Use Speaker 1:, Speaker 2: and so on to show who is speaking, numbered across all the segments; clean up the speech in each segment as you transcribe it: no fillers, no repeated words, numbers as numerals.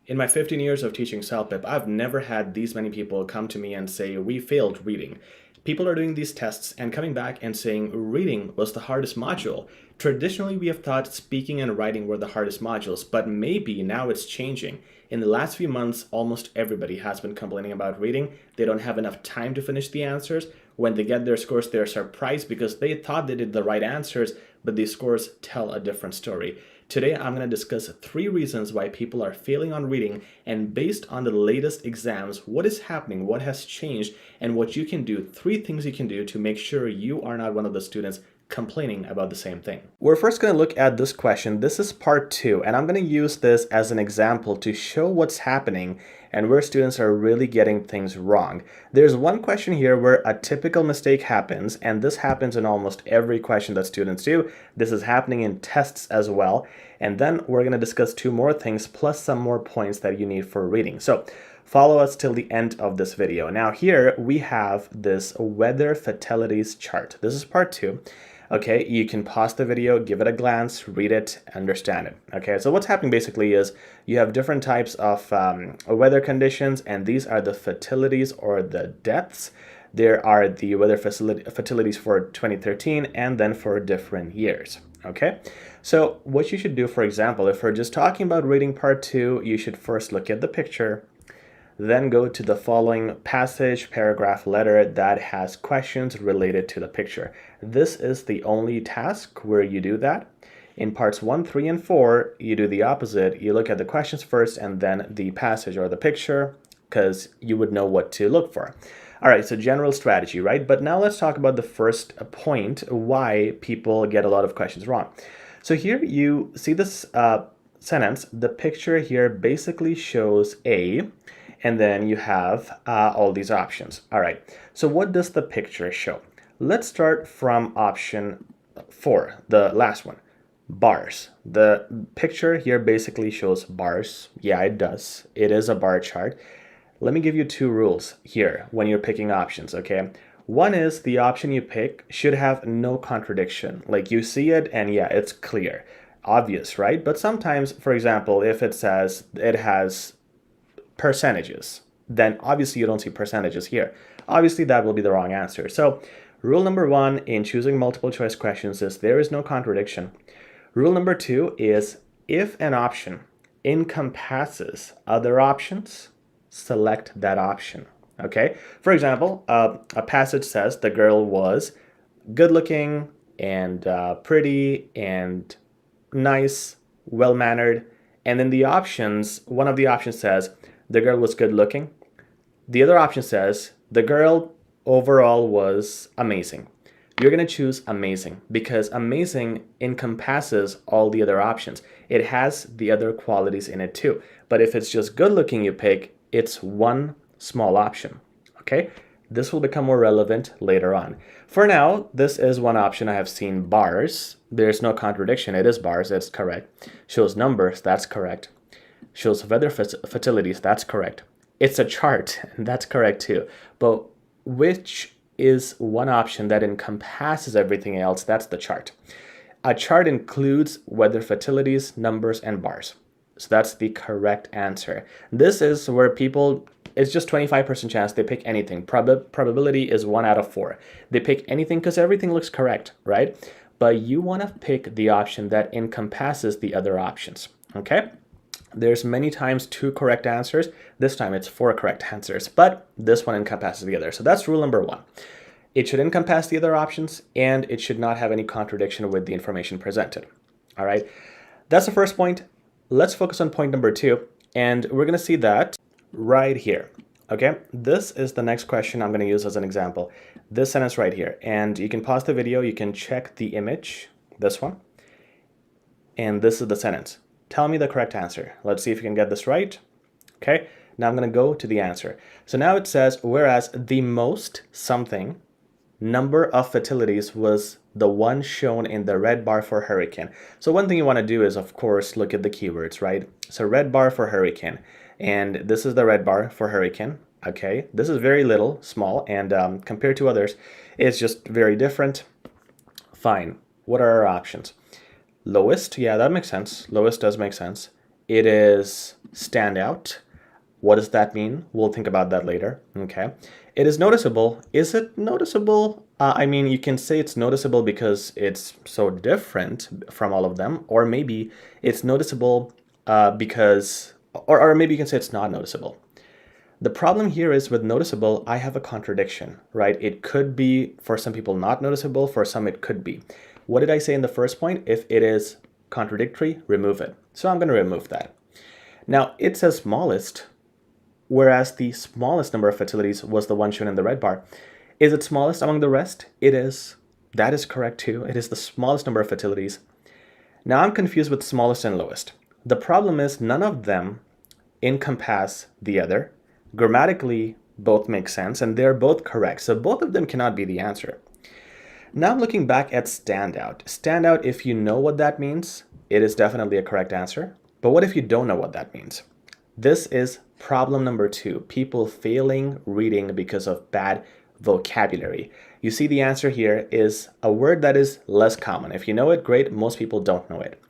Speaker 1: In my 15 years of teaching CELPIP, I've never had these many people come to me and say, we failed reading. People are doing these tests and coming back and saying reading was the hardest module. Traditionally, we have thought speaking and writing were the hardest modules, but maybe now it's changing. In the last few months, almost everybody has been complaining about reading. They don't have enough time to finish the answers. When they get their scores, they're surprised because they thought they did the right answers, but these scores tell a different story. Today, I'm going to discuss 3 reasons why people are failing on reading, and based on the latest exams, what is happening, what has changed, and what you can do. 3 things you can do to make sure you are not one of the students complaining about the same thing. We're first going to look at this question. This is part 2, and I'm going to use this as an example to show what's happening and where students are really getting things wrong. There's one question here where a typical mistake happens, and this happens in almost every question that students do. This is happening in tests as well. And then we're going to discuss 2 more things plus some more points that you need for reading. So follow us till the end of this video. Now here we have this weather fatalities chart. This is part 2. Okay, you can pause the video, give it a glance, read it, understand it. Okay, so what's happening basically is you have different types of weather conditions, and these are the fatalities or the deaths. There are the weather fatalities for 2013 and then for different years. Okay, so what you should do, for example, if we're just talking about reading part 2, you should first look at the picture, then go to the following passage, paragraph, letter that has questions related to the picture. This is the only task where you do that. In parts 1, 3, and 4, you do the opposite. You look at the questions first and then the passage or the picture, because you would know what to look for. All right, so general strategy, right? But now let's talk about the first point, why people get a lot of questions wrong. So here you see this sentence. The picture here basically shows A, and then you have all these options. All right, so what does the picture show? Let's start from option 4, the last one, bars. The picture here basically shows bars. Yeah, it does. It is a bar chart. Let me give you 2 rules here when you're picking options, okay? One is the option you pick should have no contradiction. Like you see it and yeah, it's clear, obvious, right? But sometimes, for example, if it says it has percentages, then obviously you don't see percentages here. Obviously that will be the wrong answer. So rule number 1 in choosing multiple choice questions is there is no contradiction. Rule number 2 is if an option encompasses other options, select that option. Okay, for example, a passage says the girl was good looking and pretty and nice, well-mannered, and then the options, one of the options says the girl was good looking. The other option says the girl overall was amazing. You're going to choose amazing because amazing encompasses all the other options. It has the other qualities in it too. But if it's just good looking you pick, it's one small option. Okay, this will become more relevant later on. For now, this is one option. I have seen bars. There's no contradiction. It is bars. It's correct. Shows numbers. That's correct. Shows weather fatalities. That's correct. It's a chart. And that's correct too. But which is one option that encompasses everything else? That's the chart. A chart includes weather fatalities, numbers, and bars. So that's the correct answer. This is where people, it's just 25% chance they pick anything. Probability is 1 out of 4. They pick anything because everything looks correct, right? But you want to pick the option that encompasses the other options, okay? There's many times 2 correct answers. This time it's 4 correct answers, but this one encompasses the other. So that's rule number 1. It should encompass the other options, and it should not have any contradiction with the information presented, all right? That's the first point. Let's focus on point number 2, and we're going to see that right here. Okay, this is the next question I'm going to use as an example. This sentence right here, and you can pause the video, you can check the image, this one, and this is the sentence. Tell me the correct answer. Let's see if you can get this right. Okay, now I'm going to go to the answer. So now it says, whereas the most something number of fatalities was the one shown in the red bar for hurricane. So one thing you want to do is, of course, look at the keywords, right? So red bar for hurricane, and this is the red bar for hurricane. Okay, this is very little, small, and compared to others, it's just very different. Fine. What are our options? Lowest, yeah, that makes sense. Lowest does make sense. It is stand out. What does that mean? We'll think about that later. Okay. It is noticeable. Is it noticeable? I mean, you can say it's noticeable because it's so different from all of them, or maybe it's noticeable because, or maybe you can say it's not noticeable. The problem here is with noticeable, I have a contradiction, right? It could be for some people not noticeable, for some it could be. What did I say in the first point? If it is contradictory, remove it. So I'm going to remove that. Now it says smallest, whereas the smallest number of fertilities was the one shown in the red bar. Is it smallest among the rest? It is. That is correct too. It is the smallest number of fertilities. Now I'm confused with smallest and lowest. The problem is none of them encompass the other. Grammatically, both make sense and they're both correct. So both of them cannot be the answer. Now I'm looking back at standout. Standout, if you know what that means, it is definitely a correct answer. But what if you don't know what that means? This is problem number 2, people failing reading because of bad vocabulary. You see the answer here is a word that is less common. If you know it, great. Most people don't know it.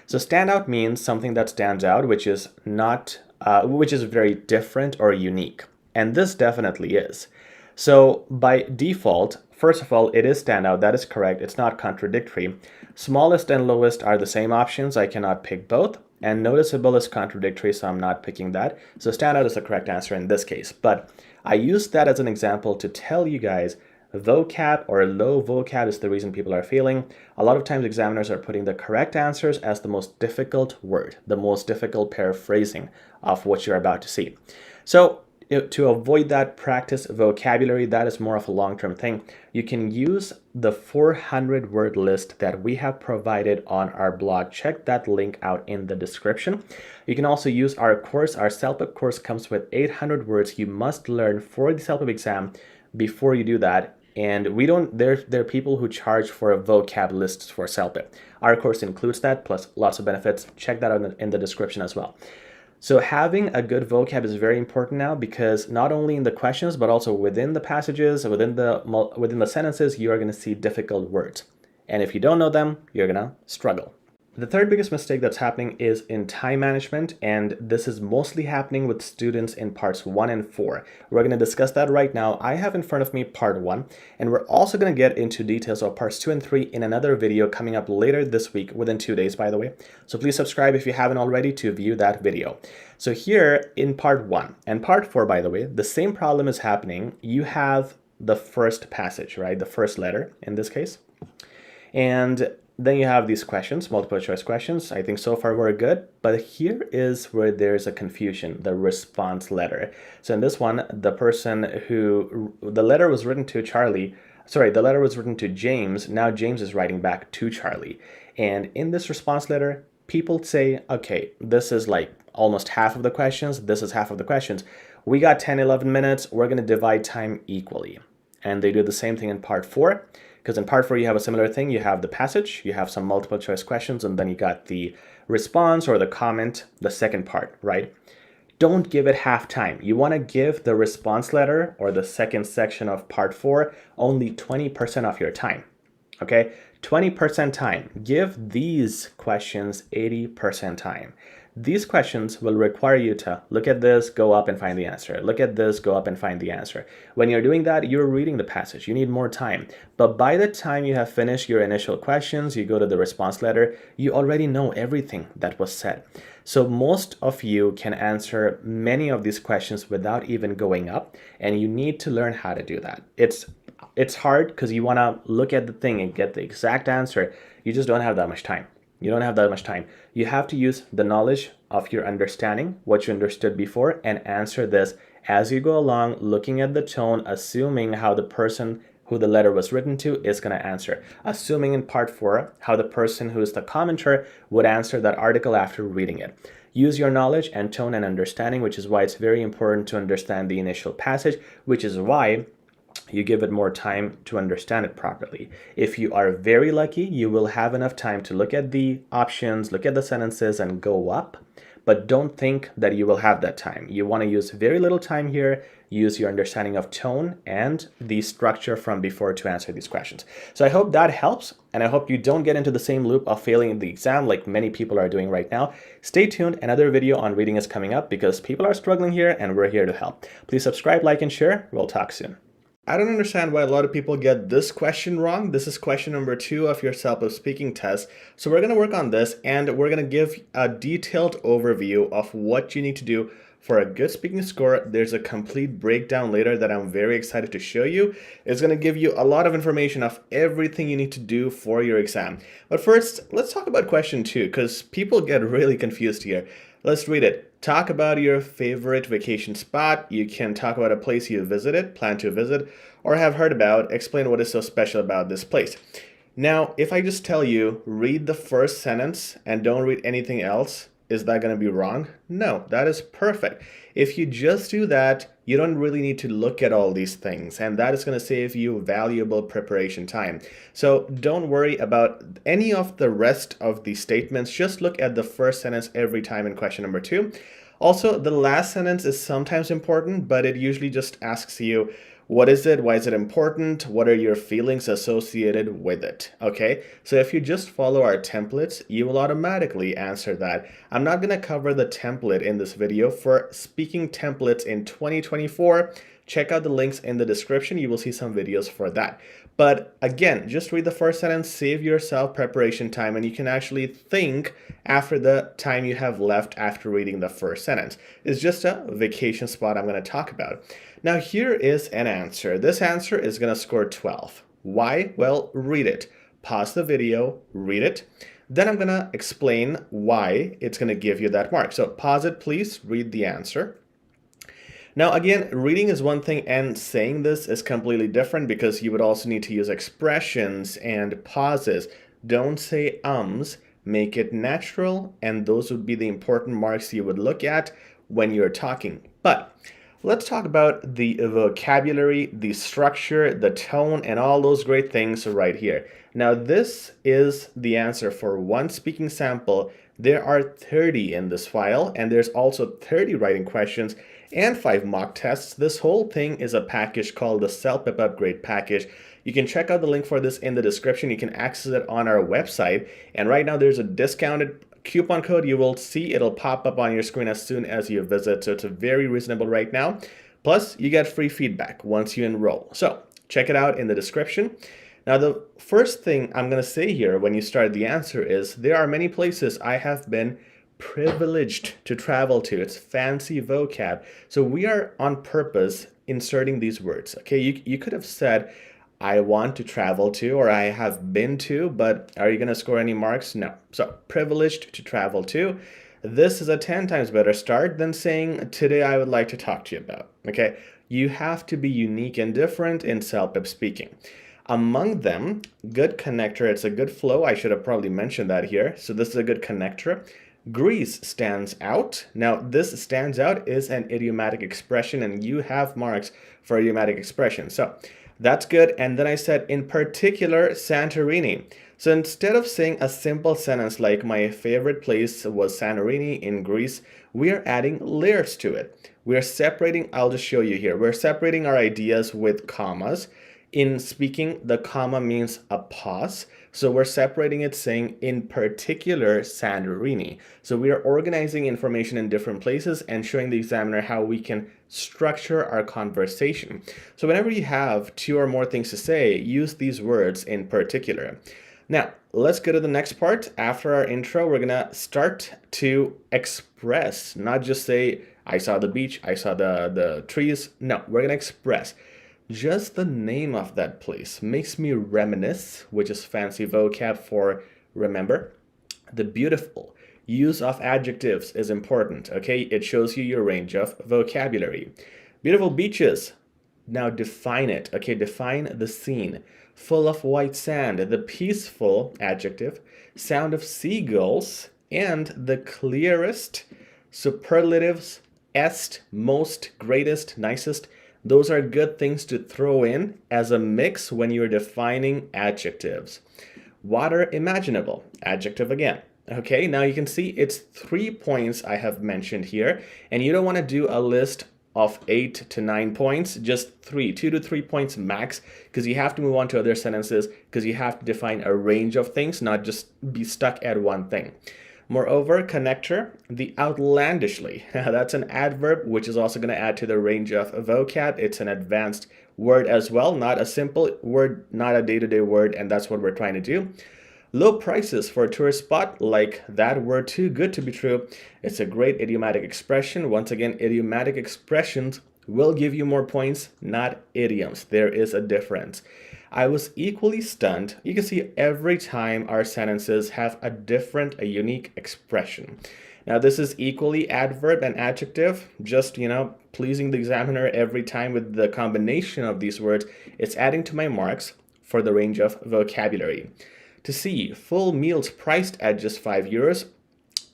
Speaker 1: So standout means something that stands out, which is very different or unique. And this definitely is. So by default, first of all, it is standout. That is correct. It's not contradictory. Smallest and lowest are the same options. I cannot pick both. And noticeable is contradictory, so I'm not picking that. So standout is the correct answer in this case. But I used that as an example to tell you guys vocab or low vocab is the reason people are failing. A lot of times examiners are putting the correct answers as the most difficult word, the most difficult paraphrasing of what you're about to see. So to avoid that, practice vocabulary. That is more of a long-term thing. You can use the 400 word list that we have provided on our blog. Check that link out in the description. You can also use our course. Our CELPIP course comes with 800 words you must learn for the CELPIP exam before you do that. And there are people who charge for a vocab list for CELPIP. Our course includes that, plus lots of benefits. Check that out in the description as well. So having a good vocab is very important now, because not only in the questions, but also within the passages, within the sentences, you are going to see difficult words. And if you don't know them, you're going to struggle. The third biggest mistake that's happening is in time management, and this is mostly happening with students in parts 1 and 4. We're going to discuss that right now. I have in front of me part 1, and we're also going to get into details of parts 2 and 3 in another video coming up later this week, within 2 days, by the way. So please subscribe if you haven't already to view that video. So here in part 1 and part 4, by the way, the same problem is happening. You have the first passage, right? The first letter in this case. And then you have these questions, multiple choice questions. I think so far we're good, but here is where there's a confusion, the response letter. So in this one, the letter was written to the letter was written to James. Now James is writing back to Charlie. And in this response letter, people say, okay, this is like almost half of the questions. This is half of the questions. We got 10, 11 minutes. We're going to divide time equally. And they do the same thing in part 4. Because in part 4, you have a similar thing. You have the passage, you have some multiple choice questions, and then you got the response or the comment, the second part, right? Don't give it half time. You want to give the response letter or the second section of part 4 only 20% of your time, okay? 20% time. Give these questions 80% time. These questions will require you to look at this, go up and find the answer. Look at this, go up and find the answer. When you're doing that, you're reading the passage. You need more time. But by the time you have finished your initial questions, you go to the response letter, you already know everything that was said. So most of you can answer many of these questions without even going up, and you need to learn how to do that. It's hard because you want to look at the thing and get the exact answer. You just don't have that much time. You don't have that much time. You have to use the knowledge of your understanding, what you understood before, and answer this as you go along, looking at the tone, assuming how the person who the letter was written to is going to answer. Assuming in part 4 how the person who is the commenter would answer that article after reading it. Use your knowledge and tone and understanding, which is why it's very important to understand the initial passage, which is why you give it more time to understand it properly. If you are very lucky, you will have enough time to look at the options, look at the sentences, and go up. but don't think that you will have that time. You want to use very little time here, use your understanding of tone and the structure from before to answer these questions. So I hope that helps, and I hope you don't get into the same loop of failing the exam like many people are doing right now. Stay tuned, another video on reading is coming up because people are struggling here and we're here to help. Please subscribe, like, and share. We'll talk soon. I don't understand why a lot of people get this question wrong. This is question number 2 of your CELPIP speaking test. So we're going to work on this and we're going to give a detailed overview of what you need to do for a good speaking score. There's a complete breakdown later that I'm very excited to show you. It's going to give you a lot of information of everything you need to do for your exam. But first, let's talk about question 2 because people get really confused here. Let's read it. Talk about your favorite vacation spot. You can talk about a place you visited, plan to visit, or have heard about. Explain what is so special about this place. Now, if I just tell you, read the first sentence and don't read anything else, is that going to be wrong? No, that is perfect. If you just do that, you don't really need to look at all these things, and that is going to save you valuable preparation time. So don't worry about any of the rest of the statements. Just look at the first sentence every time in question number 2. Also, the last sentence is sometimes important, but it usually just asks you, what is it? Why is it important? What are your feelings associated with it? Okay, so if you just follow our templates, you will automatically answer that. I'm not going to cover the template in this video. For speaking templates in 2024, check out the links in the description. You will see some videos for that. But again, just read the first sentence, save yourself preparation time, and you can actually think after the time you have left after reading the first sentence. It's just a vacation spot I'm going to talk about. Now here is an answer. This answer is going to score 12. Why? Well, read it. Pause the video, read it. Then I'm going to explain why it's going to give you that mark. So pause it, please, read the answer. Now again, reading is one thing and saying this is completely different because you would also need to use expressions and pauses. Don't say ums, make it natural, and those would be the important marks you would look at when you're talking. But let's talk about the vocabulary, the structure, the tone, and all those great things right here. Now this is the answer for one speaking sample. There are 30 in this file, and there's also 30 writing questions and 5 mock tests. This whole thing is a package called the CELPIP Upgrade Package. You can check out the link for this in the description. You can access it on our website. And right now there's a discounted coupon code. You will see it'll pop up on your screen as soon as you visit. So it's very reasonable right now. Plus, you get free feedback once you enroll. So check it out in the description. Now, the first thing I'm going to say here when you start the answer is there are many places I have been privileged to travel to. It's fancy vocab. So we are on purpose inserting these words. Okay, you could have said, I want to travel to, or I have been to, but are you going to score any marks? No. So privileged to travel to. This is a 10 times better start than saying, today I would like to talk to you about. Okay, you have to be unique and different in CELPIP speaking. Among them, good connector, it's a good flow. I should have probably mentioned that here. So this is a good connector. Grease stands out. Now, this stands out is an idiomatic expression, and you have marks for idiomatic expression. So that's good. And then I said, in particular, Santorini. So instead of saying a simple sentence like my favorite place was Santorini in Greece, we are adding layers to it. We are separating, I'll just show you here. We're separating our ideas with commas. In speaking, the comma means a pause. So we're separating it saying, in particular, Santorini. So we are organizing information in different places and showing the examiner how we can structure our conversation. So whenever you have 2 or more things to say, use these words in particular. Now, let's go to the next part. After our intro, we're going to start to express, not just say, I saw the beach, I saw the trees. No, we're going to express. Just the name of that place makes me reminisce, which is fancy vocab for remember. The beautiful use of adjectives is important, okay? It shows you your range of vocabulary. Beautiful beaches. Now define it, okay? Define the scene. Full of white sand, the peaceful adjective. Sound of seagulls, and the clearest. Superlatives, est, most, greatest, nicest. Those are good things to throw in as a mix when you're defining adjectives. Water imaginable, adjective again. Okay, now you can see it's 3 points I have mentioned here, and you don't want to do a list of 8 to 9 points, just 3, 2 to 3 points max, because you have to move on to other sentences, because you have to define a range of things, not just be stuck at one thing. Moreover, connector, the outlandishly, that's an adverb, which is also going to add to the range of vocab. It's an advanced word as well, not a simple word, not a day-to-day word, and that's what we're trying to do. Low prices for a tourist spot, like that word too good to be true. It's a great idiomatic expression. Once again, idiomatic expressions will give you more points, not idioms. There is a difference. I was equally stunned. You can see every time our sentences have a different, a unique expression. Now this is equally adverb and adjective, just, pleasing the examiner every time with the combination of these words. It's adding to my marks for the range of vocabulary. To see full meals priced at just €5.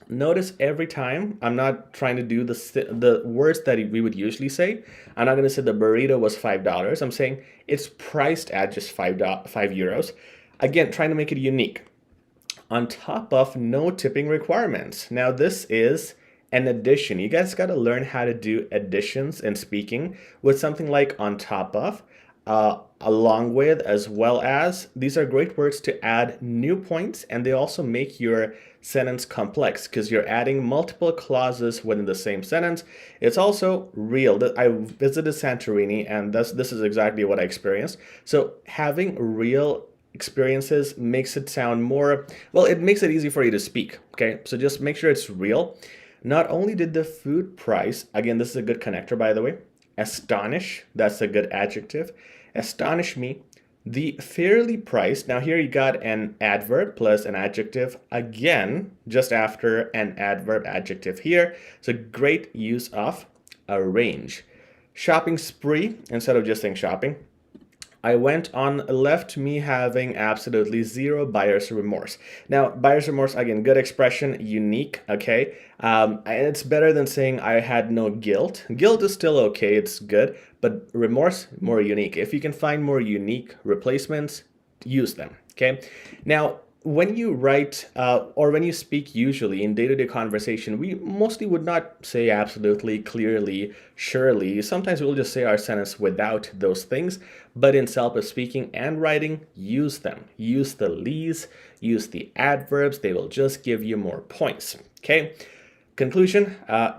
Speaker 1: Notice every time I'm not trying to do the words that we would usually say. I'm not going to say the burrito was $5. I'm saying it's priced at just €5. Again, trying to make it unique. On top of no tipping requirements. Now this is an addition. You guys got to learn how to do additions in speaking with something like on top of, along with, as well as. These are great words to add new points, and they also make your sentence complex because you're adding multiple clauses within the same sentence. It's also real. I visited Santorini, and this is exactly what I experienced. So having real experiences makes it sound more, well, it makes it easy for you to speak. Okay, so just make sure it's real. Not only did the food price, again, this is a good connector, by the way, astonish, that's a good adjective, astonish me. The fairly priced, now here you got an adverb plus an adjective again, just after an adverb adjective here. So great use of arrange. Shopping spree, instead of just saying shopping. I went on left me having absolutely zero buyer's remorse. Now, buyer's remorse, again, good expression, unique, okay? And it's better than saying I had no guilt. Guilt is still okay, it's good, but remorse, more unique. If you can find more unique replacements, use them, okay? Now, when you write or when you speak usually in day-to-day conversation, we mostly would not say absolutely, clearly, surely. Sometimes we'll just say our sentence without those things. But in CELPIP speaking and writing, use them. Use the lees, use the adverbs. They will just give you more points. Okay. Conclusion,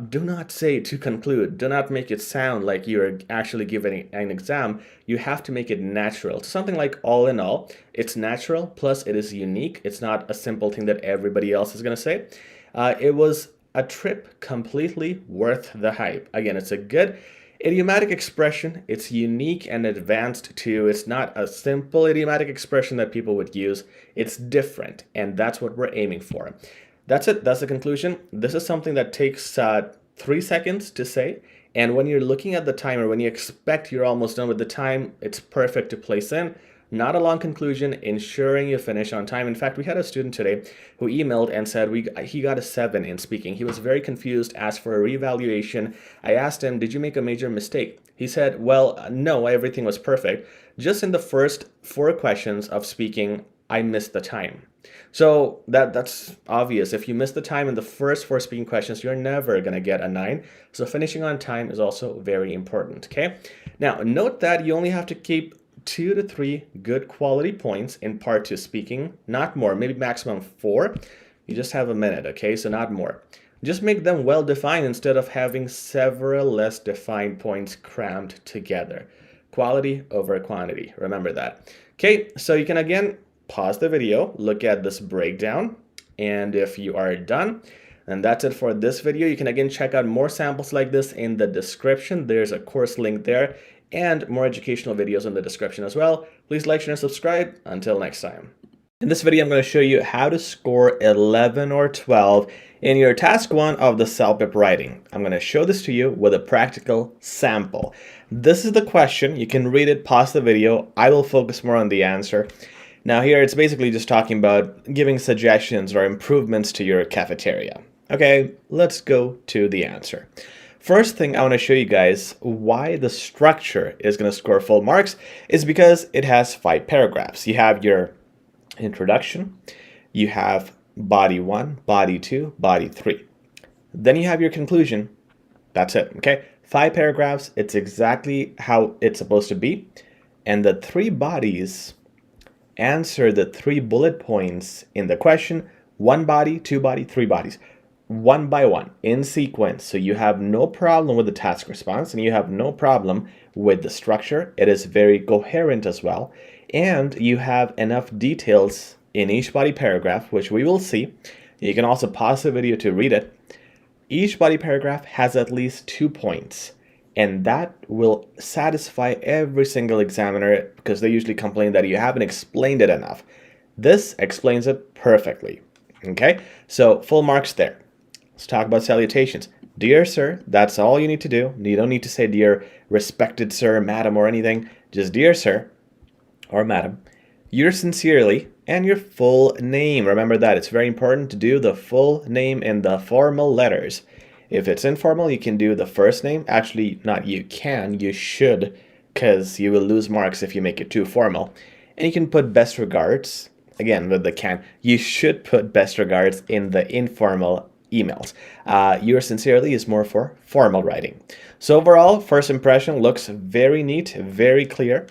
Speaker 1: do not say to conclude. Do not make it sound like you're actually giving an exam. You have to make it natural. Something like all in all, it's natural, plus it is unique. It's not a simple thing that everybody else is going to say. It was a trip completely worth the hype. Again, it's a good idiomatic expression. It's unique and advanced too. It's not a simple idiomatic expression that people would use. It's different, and that's what we're aiming for. That's it. That's the conclusion. This is something that takes 3 seconds to say. And when you're looking at the timer, when you expect you're almost done with the time, it's perfect to place in. Not a long conclusion, ensuring you finish on time. In fact, we had a student today who emailed and said he got a 7 in speaking. He was very confused, asked for a reevaluation. I asked him, did you make a major mistake? He said, well, no, everything was perfect. Just in the first 4 questions of speaking, I missed the time. So that's obvious. If you miss the time in the first 4 speaking questions, you're never going to get a 9. So finishing on time is also very important, okay? Now, note that you only have to keep 2 to 3 good quality points in part 2 speaking, not more, maybe maximum 4. You just have a minute, okay? So not more. Just make them well defined instead of having several less defined points crammed together. Quality over quantity, remember that. Okay, so you can again pause the video, look at this breakdown, and if you are done, and that's it for this video. You can again check out more samples like this in the description. There's a course link there and more educational videos in the description as well. Please like, share, and subscribe. Until next time. In this video, I'm going to show you how to score 11 or 12 in your task 1 of the CELPIP writing. I'm going to show this to you with a practical sample. This is the question. You can read it, pause the video. I will focus more on the answer. Now here it's basically just talking about giving suggestions or improvements to your cafeteria. Okay, let's go to the answer. First thing I want to show you guys why the structure is going to score full marks is because it has 5 paragraphs. You have your introduction, you have body 1, body 2, body 3. Then you have your conclusion. That's it, okay? 5 paragraphs, it's exactly how it's supposed to be. And the 3 bodies answer the 3 bullet points in the question: 1 body, 2 body, 3 bodies, one by one in sequence. So you have no problem with the task response, and you have no problem with the structure. It is very coherent as well, and you have enough details in each body paragraph, which we will see. You can also pause the video to read it. Each body paragraph has at least 2 points, and that will satisfy every single examiner, because they usually complain that you haven't explained it enough. This explains it perfectly. Okay, so full marks there. Let's talk about salutations. Dear sir, that's all you need to do. You don't need to say dear respected sir, madam, or anything. Just dear sir or madam. Yours sincerely, and your full name. Remember that. It's very important to do the full name in the formal letters. If it's informal, you can do the first name. Actually, not you can, you should, because you will lose marks if you make it too formal. And you can put best regards. Again, with the can. You should put best regards in the informal emails. Yours sincerely is more for formal writing. So overall, first impression looks very neat, very clear.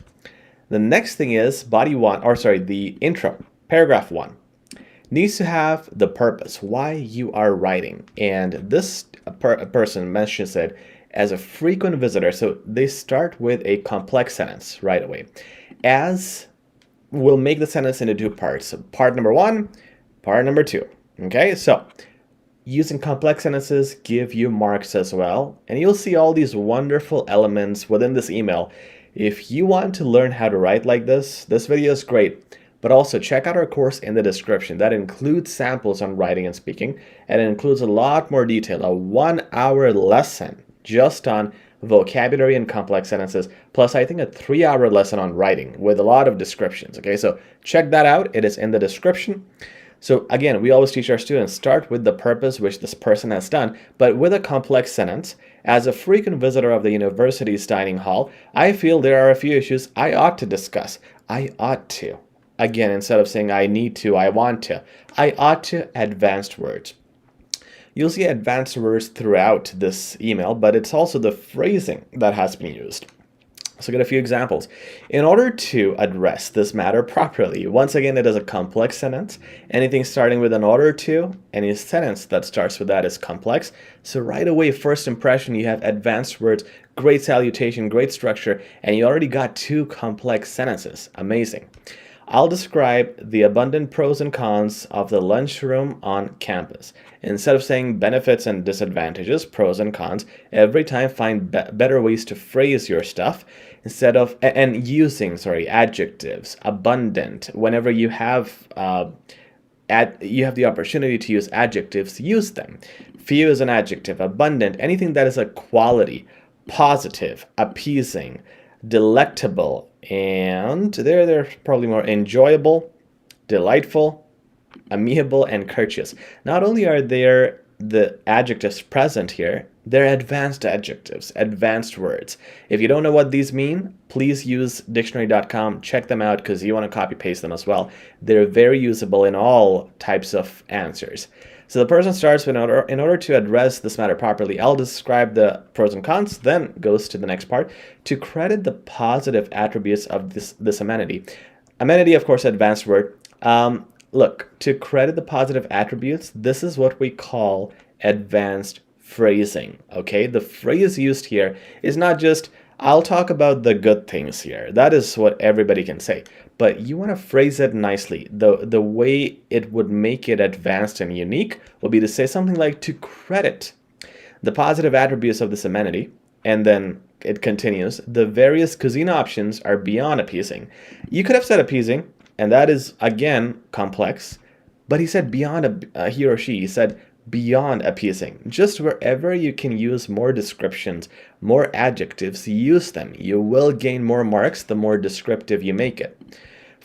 Speaker 1: The next thing is the intro, paragraph 1. Needs to have the purpose, why you are writing. And this person mentions it as a frequent visitor. So they start with a complex sentence right away. As we'll make the sentence into 2 parts. So part number 1, part number 2. Okay, so using complex sentences give you marks as well. And you'll see all these wonderful elements within this email. If you want to learn how to write like this video is great. But also check out our course in the description. That includes samples on writing and speaking. And it includes a lot more detail. A 1-hour lesson just on vocabulary and complex sentences. Plus, I think a 3-hour lesson on writing with a lot of descriptions. Okay, so check that out. It is in the description. So again, we always teach our students, start with the purpose which this person has done, but with a complex sentence. As a frequent visitor of the university's dining hall, I feel there are a few issues I ought to discuss. I ought to. Again, instead of saying I need to, I want to. I ought to, advanced words. You'll see advanced words throughout this email, but it's also the phrasing that has been used. So get a few examples. In order to address this matter properly, once again, it is a complex sentence. Anything starting with an order to, any sentence that starts with that is complex. So right away, first impression, you have advanced words, great salutation, great structure, and you already got 2 complex sentences. Amazing. I'll describe the abundant pros and cons of the lunchroom on campus. Instead of saying benefits and disadvantages, pros and cons, every time find better ways to phrase your stuff instead of using adjectives. Abundant. Whenever you have the opportunity to use adjectives, use them. Few is an adjective. Abundant, anything that is a quality. Positive, appeasing, delectable, and they're probably more enjoyable, delightful, amiable, and courteous. Not only are there the adjectives present here, they're advanced adjectives, advanced words. If you don't know what these mean, please use dictionary.com. Check them out because you want to copy paste them as well. They're very usable in all types of answers. So the person starts with, in order to address this matter properly, I'll describe the pros and cons, then goes to the next part, to credit the positive attributes of this amenity. Amenity, of course, advanced word. Look, to credit the positive attributes, this is what we call advanced phrasing, okay? The phrase used here is not just, I'll talk about the good things here. That is what everybody can say. But you want to phrase it nicely. The way it would make it advanced and unique would be to say something like, to credit the positive attributes of this amenity, and then it continues, the various cuisine options are beyond appeasing. You could have said appeasing, and that is, again, complex, but he said beyond, he or she said beyond appeasing. Just wherever you can use more descriptions, more adjectives, use them. You will gain more marks the more descriptive you make it.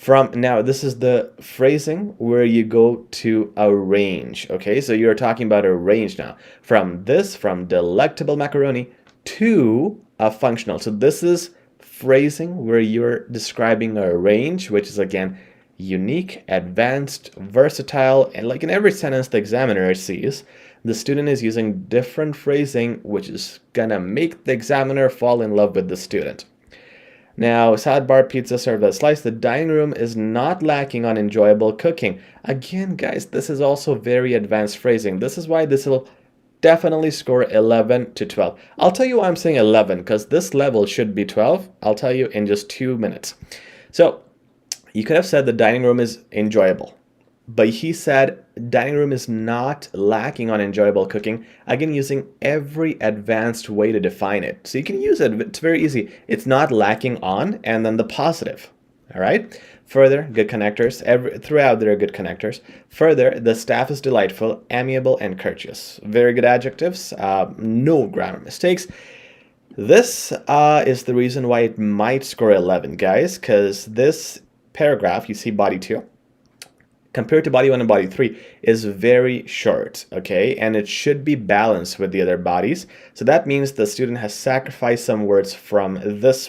Speaker 1: Now, this is the phrasing where you go to a range, okay? So you're talking about a range now. From delectable macaroni to a functional. So this is phrasing where you're describing a range, which is, again, unique, advanced, versatile, and like in every sentence the examiner sees, the student is using different phrasing, which is gonna make the examiner fall in love with the student. Now, salad bar, pizza served as slice. The dining room is not lacking on enjoyable cooking. Again, guys, this is also very advanced phrasing. This is why this will definitely score 11 to 12. I'll tell you why I'm saying 11, because this level should be 12. I'll tell you in just 2 minutes. So, you could have said the dining room is enjoyable, but he said dining room is not lacking on enjoyable cooking, again using every advanced way to define it. So you can use it, it's very easy. It's not lacking on, and then the positive. All right. Further, good connectors. Throughout there are good connectors. Further, the staff is delightful, amiable, and courteous. Very good adjectives. No grammar mistakes. This is the reason why it might score 11, guys, because this paragraph, you see body 2, compared to body 1 and body 3, is very short, okay? And it should be balanced with the other bodies. So that means the student has sacrificed some words from this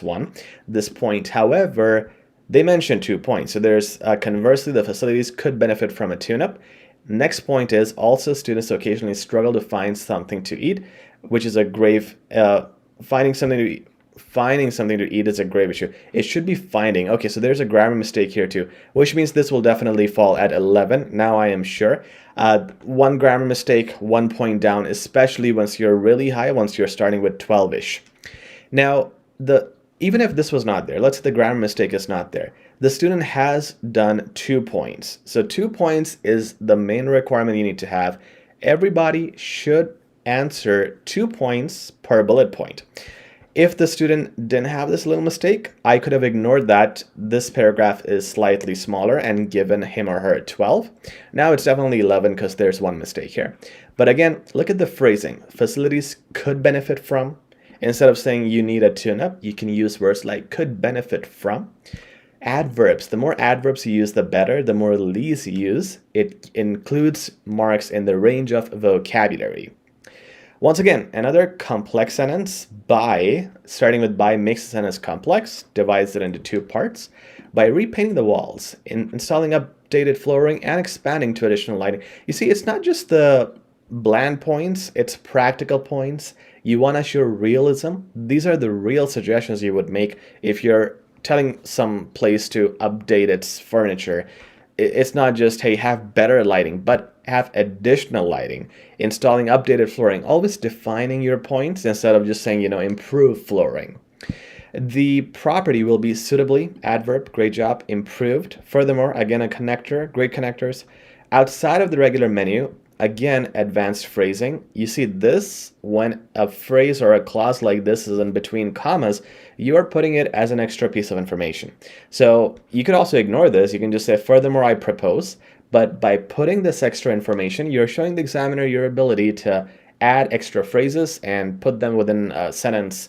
Speaker 1: point. However, they mentioned 2 points. So there's conversely, the facilities could benefit from a tune-up. Next point is also students occasionally struggle to find something to eat, which is a grave, finding something to eat is a grave issue. It should be finding. Okay, so there's a grammar mistake here too, which means this will definitely fall at 11. Now I am sure. 1 grammar mistake, 1 point down, especially once you're really high, once you're starting with 12-ish. Now, even if this was not there, let's say the grammar mistake is not there, the student has done 2 points. So 2 points is the main requirement you need to have. Everybody should answer 2 points per bullet point. If the student didn't have this little mistake, I could have ignored that this paragraph is slightly smaller and given him or her 12. Now it's definitely 11 because there's 1 mistake here. But again, look at the phrasing. Facilities could benefit from. Instead of saying you need a tune-up, you can use words like could benefit from. Adverbs. The more adverbs you use, the better. The more lees you use, it includes marks in the range of vocabulary. Once again, another complex sentence. By, starting with by, makes the sentence complex, divides it into 2 parts. By repainting the walls, installing updated flooring, and expanding to additional lighting. You see, it's not just the bland points, it's practical points. You want to show realism. These are the real suggestions you would make if you're telling some place to update its furniture. It's not just, hey, have better lighting, but have additional lighting, installing updated flooring, always defining your points instead of just saying, improve flooring. The property will be suitably, adverb, great job, improved. Furthermore, again, a connector, great connectors. Outside of the regular menu, again, advanced phrasing. You see this, when a phrase or a clause like this is in between commas, you are putting it as an extra piece of information. So you could also ignore this. You can just say, furthermore, I propose. But by putting this extra information, you're showing the examiner your ability to add extra phrases and put them within a sentence.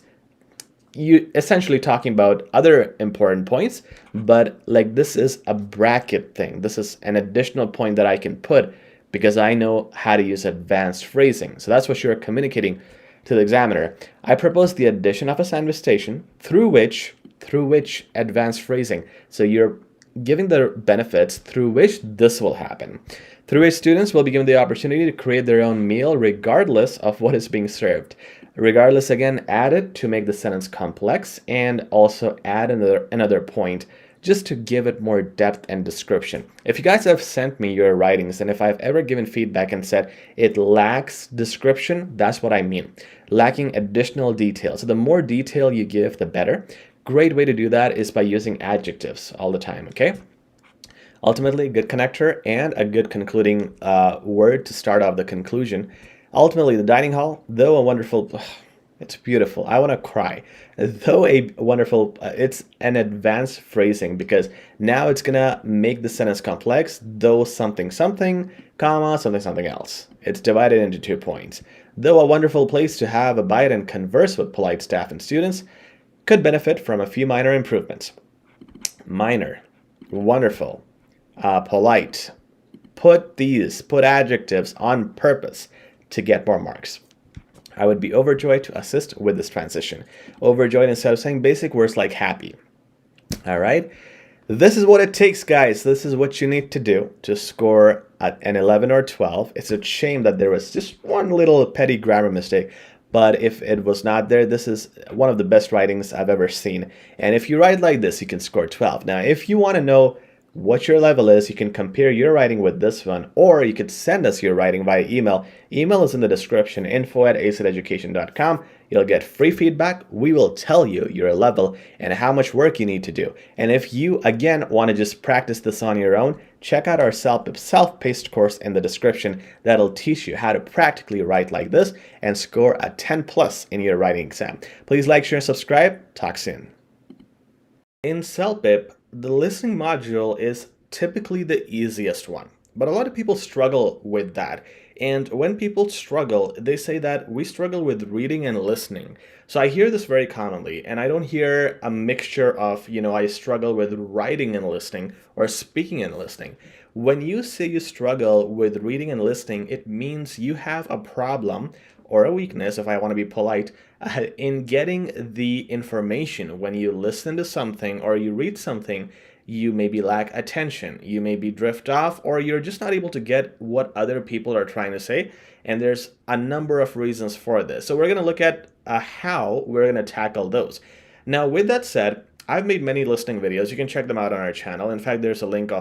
Speaker 1: You essentially talking about other important points, but like this is a bracket thing. This is an additional point that I can put because I know how to use advanced phrasing. So that's what you're communicating to the examiner. I propose the addition of a sandwich station through which advanced phrasing. So you're giving the benefits through which this will happen. Through which students will be given the opportunity to create their own meal regardless of what is being served. Regardless, again, added to make the sentence complex, and also add another point just to give it more depth and description. If you guys have sent me your writings, and if I've ever given feedback and said it lacks description, that's what I mean. Lacking additional detail. So the more detail you give, the better. Great way to do that is by using adjectives all the time, okay? Ultimately, good connector and a good concluding word to start off the conclusion. Ultimately, the dining hall, though a wonderful, it's beautiful. I want to cry. Though a wonderful, it's an advanced phrasing because now it's going to make the sentence complex, though something, comma, something else. It's divided into 2 points. Though a wonderful place to have a bite and converse with polite staff and students, could benefit from a few minor improvements. Minor, wonderful, polite. Put adjectives on purpose to get more marks. I would be overjoyed to assist with this transition. Overjoyed instead of saying basic words like happy. All right. This is what it takes, guys. This is what you need to do to score at an 11 or 12. It's a shame that there was just one little petty grammar mistake, but if it was not there, this is one of the best writings I've ever seen. And if you write like this, you can score 12. Now, if you want to know what your level is, you can compare your writing with this one, or you could send us your writing via email. Email is in the description, info@hzadeducation.com. You'll get free feedback. We will tell you your level and how much work you need to do. And if you, again, want to just practice this on your own, check out our CELPIP self-paced course in the description. That'll teach you how to practically write like this and score a 10 plus in your writing exam. Please like, share, and subscribe. Talk soon. In CELPIP, the listening module is typically the easiest one, but a lot of people struggle with that. And when people struggle, they say that we struggle with reading and listening. So I hear this very commonly, and I don't hear a mixture of, I struggle with writing and listening or speaking and listening. When you say you struggle with reading and listening, it means you have a problem or a weakness, if I want to be polite, in getting the information. When you listen to something or you read something, you maybe lack attention, you maybe drift off, or you're just not able to get what other people are trying to say. And there's a number of reasons for this. So we're going to look at how we're going to tackle those. Now, with that said, I've made many listening videos. You can check them out on our channel. In fact, there's a link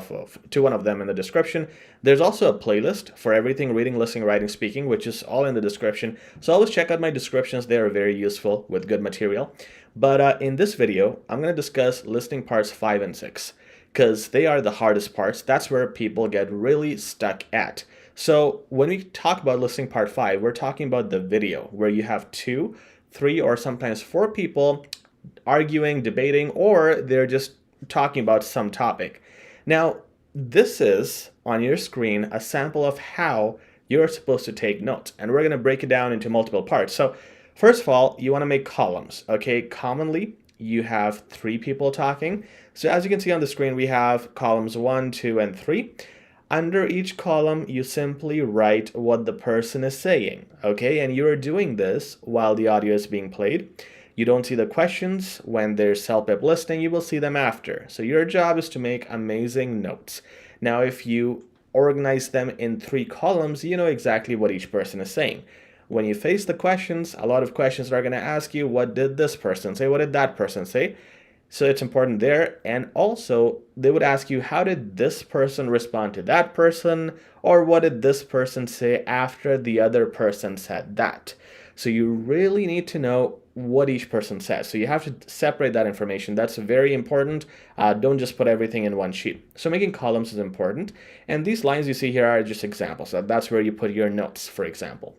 Speaker 1: to one of them in the description. There's also a playlist for everything reading, listening, writing, speaking, which is all in the description. So always check out my descriptions. They are very useful with good material. But in this video, I'm going to discuss listening parts 5 and 6 because they are the hardest parts. That's where people get really stuck at. So when we talk about listening part 5, we're talking about the video where you have 2, 3, or sometimes 4 people arguing, debating, or they're just talking about some topic. Now, this is on your screen a sample of how you're supposed to take notes, and we're going to break it down into multiple parts. So first of all, you want to make columns. Okay, commonly you have 3 people talking. So as you can see on the screen, we have columns 1, 2, and 3. Under each column, you simply write what the person is saying. Okay, and you're doing this while the audio is being played. You don't see the questions when there's CELPIP listening, you will see them after. So your job is to make amazing notes. Now, if you organize them in 3 columns, you know exactly what each person is saying. When you face the questions, a lot of questions are going to ask you, what did this person say? What did that person say? So it's important there. And also, they would ask you, how did this person respond to that person? Or what did this person say after the other person said that? So you really need to know what each person says. So you have to separate that information. That's very important. Don't just put everything in one sheet. So making columns is important. And these lines you see here are just examples. So that's where you put your notes, for example.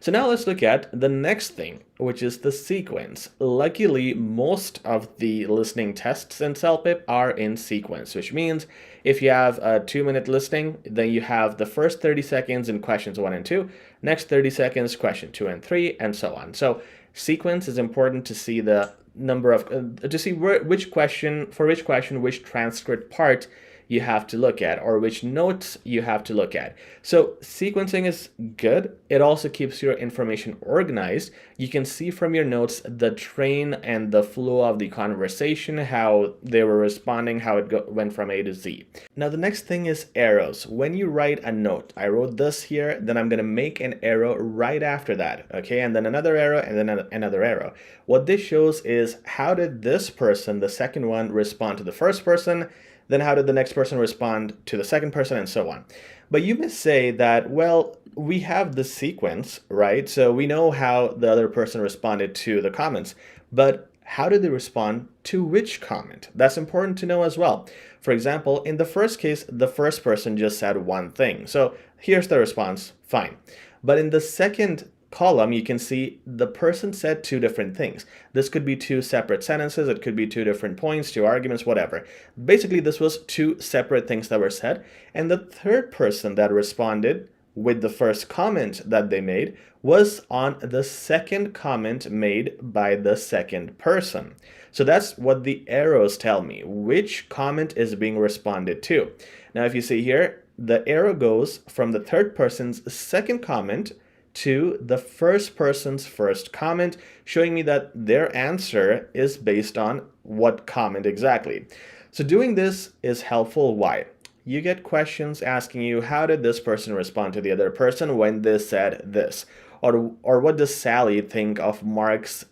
Speaker 1: So now let's look at the next thing, which is the sequence. Luckily, most of the listening tests in CELPIP are in sequence, which means if you have a 2-minute listening, then you have the first 30 seconds in questions 1 and 2, next 30 seconds, question 2 and 3, and so on. So sequence is important to see the number of, to see which question, which transcript part you have to look at, or which notes you have to look at. So sequencing is good. It also keeps your information organized. You can see from your notes the train and the flow of the conversation, how they were responding, how it went from A to Z. Now the next thing is arrows. When you write a note, I wrote this here, then I'm going to make an arrow right after that, okay? And then another arrow, and then another arrow. What this shows is how did this person, the second one, respond to the first person, then how did the next person respond to the second person, and so on. But you may say that, well, we have the sequence, right? So we know how the other person responded to the comments, but how did they respond to which comment? That's important to know as well. For example, in the first case, the first person just said one thing. So here's the response, fine. But in the second column, you can see the person said 2 different things. This could be 2 separate sentences, it could be 2 different points, 2 arguments, whatever. Basically, this was 2 separate things that were said, and the third person that responded with the first comment that they made was on the second comment made by the second person. So that's what the arrows tell me, which comment is being responded to. Now, if you see here, the arrow goes from the third person's second comment to the first person's first comment, showing me that their answer is based on what comment exactly. So doing this is helpful. Why? You get questions asking you, how did this person respond to the other person when they said this? Or what does Sally think of Mark's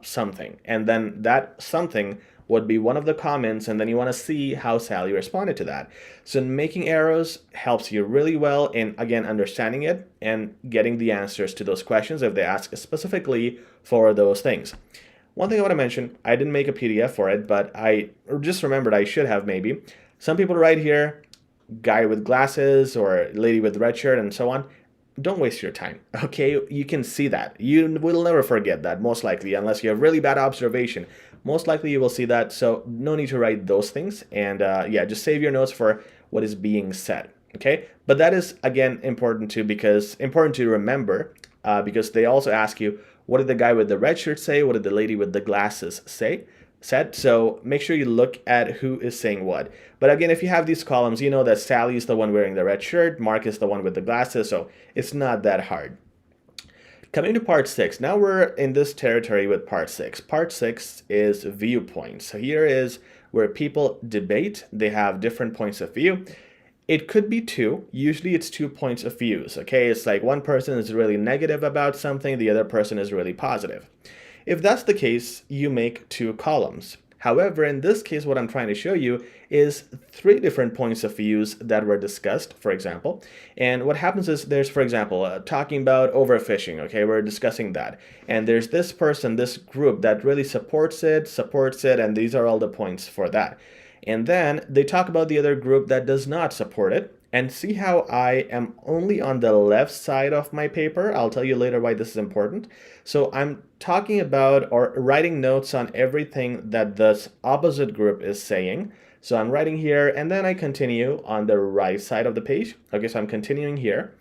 Speaker 1: something? And then that something would be one of the comments, and then you want to see how Sally responded to that. So making arrows helps you really well in, again, understanding it and getting the answers to those questions if they ask specifically for those things. One thing I want to mention, I didn't make a PDF for it, but I just remembered I should have maybe. Some people write here, guy with glasses or lady with red shirt and so on. Don't waste your time, okay? You can see that. You will never forget that, most likely, unless you have really bad observation. Most likely you will see that, so no need to write those things. And yeah, just save your notes for what is being said, okay? But that is, again, important too, because important to remember, because they also ask you, what did the guy with the red shirt say? What did the lady with the glasses said? So make sure you look at who is saying what. But again, if you have these columns, you know that Sally is the one wearing the red shirt, Mark is the one with the glasses, so it's not that hard. Coming to part 6, now we're in this territory with part 6. Part 6 is viewpoints. So here is where people debate, they have different points of view. It could be two. Usually it's 2 points of views, okay? It's like one person is really negative about something, the other person is really positive. If that's the case, you make 2 columns. However, in this case, what I'm trying to show you is 3 different points of views that were discussed, for example. And what happens is there's, for example, talking about overfishing, okay? We're discussing that. And there's this person, this group that really supports it, and these are all the points for that. And then they talk about the other group that does not support it. And see how I am only on the left side of my paper. I'll tell you later why this is important. So I'm talking about or writing notes on everything that this opposite group is saying. So I'm writing here, and then I continue on the right side of the page. Okay, so I'm continuing here.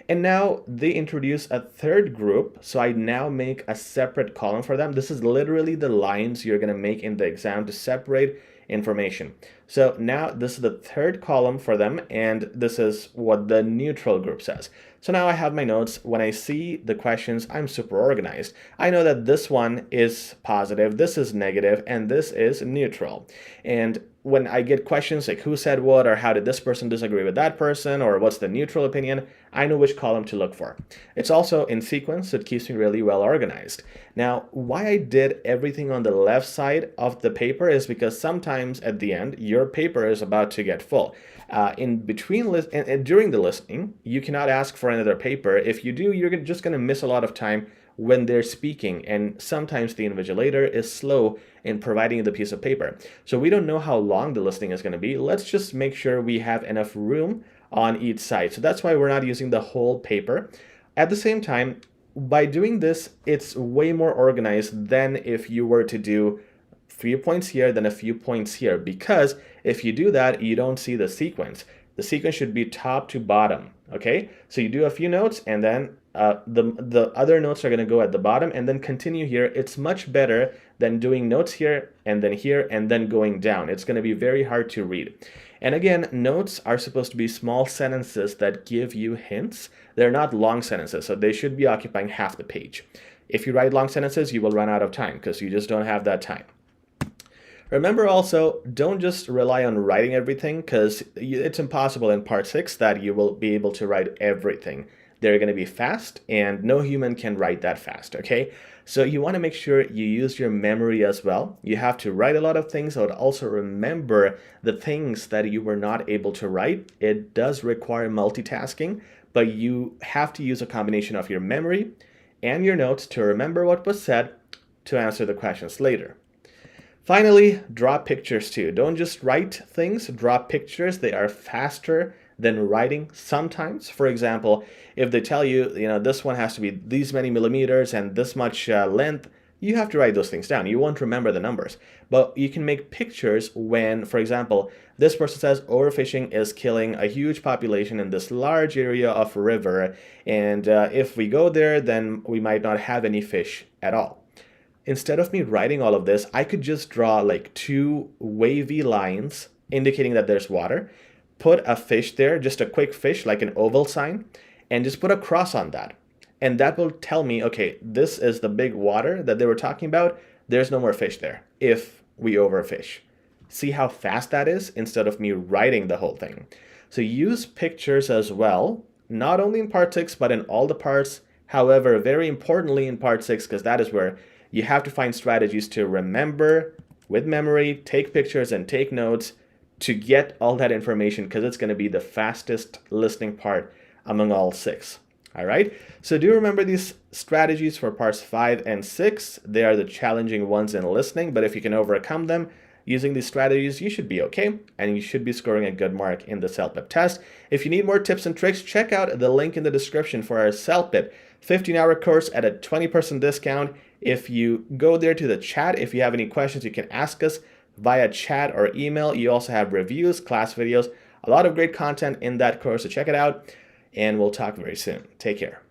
Speaker 1: And now they introduce a third group, so I now make a separate column for them. This is literally the lines you're going to make in the exam to separate information. So now this is the third column for them, and this is what the neutral group says. So now I have my notes. When I see the questions, I'm super organized. I know that this one is positive, this is negative, and this is neutral. And when I get questions like who said what, or how did this person disagree with that person, or what's the neutral opinion, I know which column to look for. It's also in sequence, so it keeps me really well organized. Now, why I did everything on the left side of the paper is because sometimes at the end, your paper is about to get full. In between and during the listening, you cannot ask for another paper. If you do, you're just going to miss a lot of time when they're speaking, and sometimes the invigilator is slow in providing the piece of paper. So we don't know how long the listening is going to be. Let's just make sure we have enough room on each side. So that's why we're not using the whole paper. At the same time, by doing this, it's way more organized than if you were to do few points here, then a few points here, because if you do that, you don't see the sequence. The sequence should be top to bottom, okay? So you do a few notes, and then the other notes are going to go at the bottom, and then continue here. It's much better than doing notes here, and then going down. It's going to be very hard to read. And again, notes are supposed to be small sentences that give you hints. They're not long sentences, so they should be occupying half the page. If you write long sentences, you will run out of time because you just don't have that time. Remember also, don't just rely on writing everything, because it's impossible in part 6 that you will be able to write everything. They're going to be fast, and no human can write that fast, okay? So you want to make sure you use your memory as well. You have to write a lot of things, but also remember the things that you were not able to write. It does require multitasking, but you have to use a combination of your memory and your notes to remember what was said to answer the questions later. Finally, draw pictures too. Don't just write things, draw pictures. They are faster than writing sometimes. For example, if they tell you, this one has to be these many millimeters and this much length, you have to write those things down. You won't remember the numbers. But you can make pictures when, for example, this person says overfishing is killing a huge population in this large area of river, and if we go there, then we might not have any fish at all. Instead of me writing all of this, I could just draw like 2 wavy lines indicating that there's water, put a fish there, just a quick fish, like an oval sign, and just put a cross on that. And that will tell me, okay, this is the big water that they were talking about. There's no more fish there if we overfish. See how fast that is instead of me writing the whole thing. So use pictures as well, not only in part 6, but in all the parts. However, very importantly in part 6, because that is where you have to find strategies to remember with memory, take pictures and take notes to get all that information, because it's going to be the fastest listening part among all 6. All right, so do remember these strategies for parts 5 and 6. They are the challenging ones in listening, but if you can overcome them using these strategies, you should be okay, and you should be scoring a good mark in the CELPIP test. If you need more tips and tricks, check out the link in the description for our CELPIP 15-hour course at a 20% discount. If you go there to the chat, if you have any questions, you can ask us via chat or email. You also have reviews, class videos, a lot of great content in that course, so check it out, and we'll talk very soon. Take care.